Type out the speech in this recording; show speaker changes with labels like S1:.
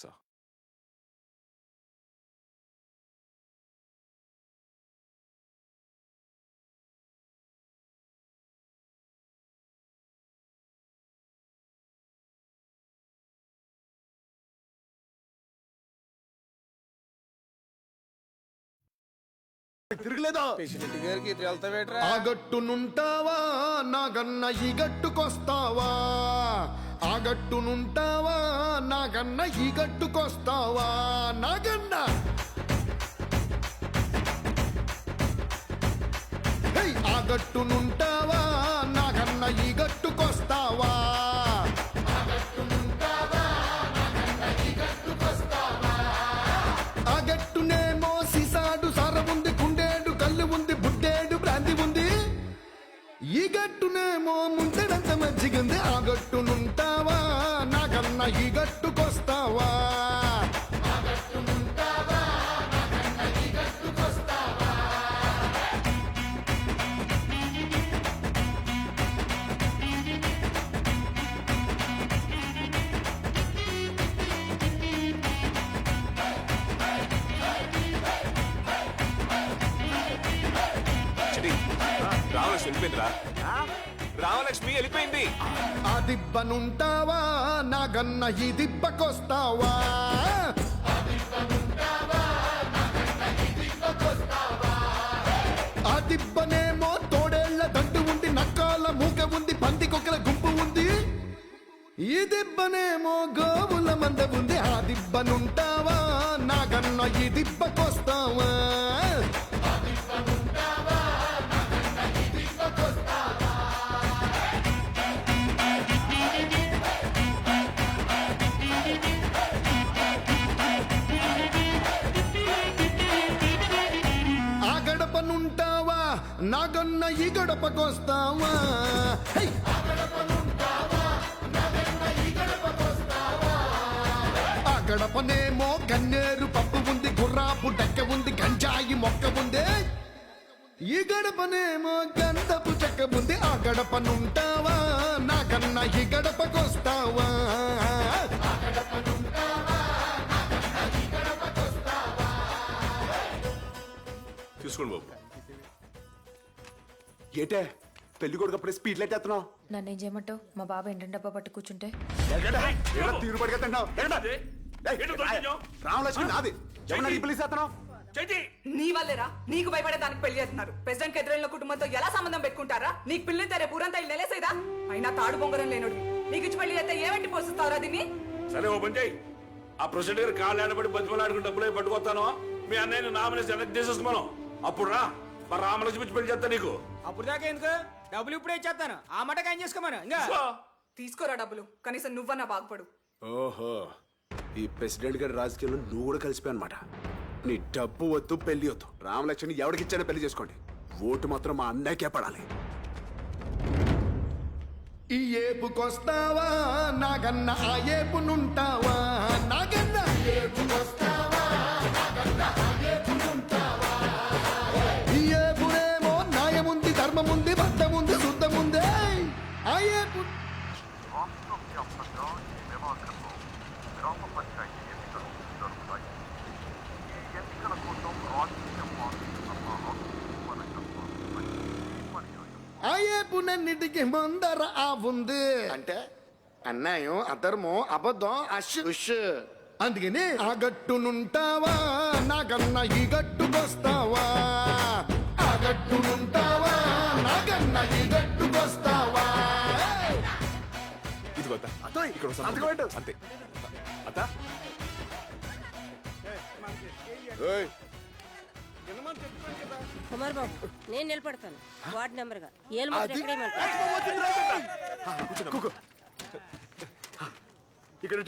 S1: అయిపోయింది సార్.
S2: తిరగలేదా ఆ గట్టునుంటావా నాగన్న ఈ గట్టుకొస్తావా, ఆ గట్టునుంటావా నాగన్న ఈ గట్టుకొస్తావా నాగన్న. ఆ గట్టునుంటావా నాగన్న ఈ గట్టుకొస్తావా, ఆ గట్టునేమో సిసాడు సరముంది గుండేడు కళ్ళు ఉంది బుడ్డేడు బ్రాంతి ఉంది, ఈ గట్టునేమో ముంచెడంత మజ్జిగుంది. ఆ గట్టునుంటావా నాగన్న ఈ గట్టుకొస్తావా,
S1: రామలక్ష్మి వెళ్ళిపోయిందిరా. రామలక్ష్మి వెళ్ళిపోయింది.
S2: ఆ దిబ్బనుంటావా నాగన్న ఈ దిబ్బకొస్తావా, ఆ దిబ్బనేమో తోడేళ్ల దండు ఉంది నక్కాల మూక ఉంది పందికొకల గుంపు ఉంది, ఈ దిబ్బనేమో గోవుల మంద ఉంది. ఆ దిబ్బనుంటావా నాగన్న ఈ దిబ్బకొస్తావా, ఆ గడపనుంటావా నాగన్న ఈ గడపకొస్తావా, ఆ గడపనేమో గన్నేరు పప్పు ఉంది గుర్రాపు డెక్క ఉంది గంజాయి మొక్క ఉంది, ఈ గడపనేమో గంధపు చెక్క ఉంది. ఆ గడపనుంటావా నాగన్న ఈ గడపకొస్తావా,
S1: తీసుకోండి బాబు.
S3: ఏటే పెళ్లి కొడుకు అప్పుడే స్పీడ్ లైట్ ఎత్తున్నావు,
S4: నన్నేం చేయమంటావు? మా బాబా ఏంటంటే డబ్బా పట్టు కూర్చుంటే
S3: తీరు పడిగెత్తున్నావు. రామలక్ష్మి నాది ఎవరు పెళ్లి చేస్తున్నావు?
S5: నీ వల్లేరా నీకు భయపడే దానికి పెళ్లి చేస్తున్నారు. ప్రెసిడెంట్ ఎదురైన కుటుంబంతో ఎలా సంబంధం పెట్టుకుంటారా? నీకు పిల్లలు తరే పూరంతా ఇల్లు నెలేసేదా? అయినా తాడు బొంగరం లేనుడు నీకు ఇచ్చి పెళ్లి చేస్తే ఏమంటి పోషిస్తావురా దీన్ని?
S6: సరే ఓ పని చేయి, ఆ ప్రెసిడెంట్ గారు కాళ్ళు ఆడబడి బతిమలాడుకుని డబ్బులు పట్టుకొస్తాను, మీ అన్నయ్యని నామినేషన్ ఎలక్ట్ చేసేస్తున్నాను. అప్పుడు రా మా రామలక్ష్మి ఇచ్చి పెళ్లి చేస్తా నీకు.
S7: అప్పుడు దాకా ఎందుకు? డబ్బులు ఇప్పుడే ఇచ్చేస్తాను, ఆ మాట ఏం చేసుకోమను. ఇంకా
S5: తీసుకోరా డబ్బులు, కనీసం నువ్వన్నా బాగుపడు.
S3: ఓహో, ఈ ప్రెసిడెంట్ గారి రాజకీయాల్లో నువ్వు కూడా కలిసిపోయి అనమాట. నీ డబ్బు వద్దు పెళ్లి వద్దు, రామలక్ష్మిని ఎవరికిచ్చానో పెళ్లి చేసుకోండి, ఓటు మాత్రం మా అన్నయ్యకే పడాలి.
S2: ఈ ఏపుకొస్తావా నాగన్న ఆ ఏపునుంటావా, నాగన్న ఏపుకొస్తావా నాగన్న ఆ ఏపునుంటావా, ఈ ఏపునేమో న్యాయముంది ధర్మముంది బద్ధముంది శుద్ధముంది, ఆ ఏపు ఆ ఏపునన్నిటికి ముందర ఆ ఉంది అంటే అన్యాయం అధర్మం అబద్ధం అష్. అందుకని ఆ గట్టునుంటావా నాగన్న ఈ గట్టుకొస్తావా, ఆ గట్టునుంటావా నాగన్న ఈ గట్టుకొస్తావా.
S1: ఇదిగో అత్త. ఇక్కడ వస్తాను.
S3: సంతకం పెట్టు.
S1: అంతే అత్త.
S8: కుమార్ బాబు నేను నిలబడతాను వార్డ్ నెంబర్ గా ఏళ్ళు
S3: ఇక్కడ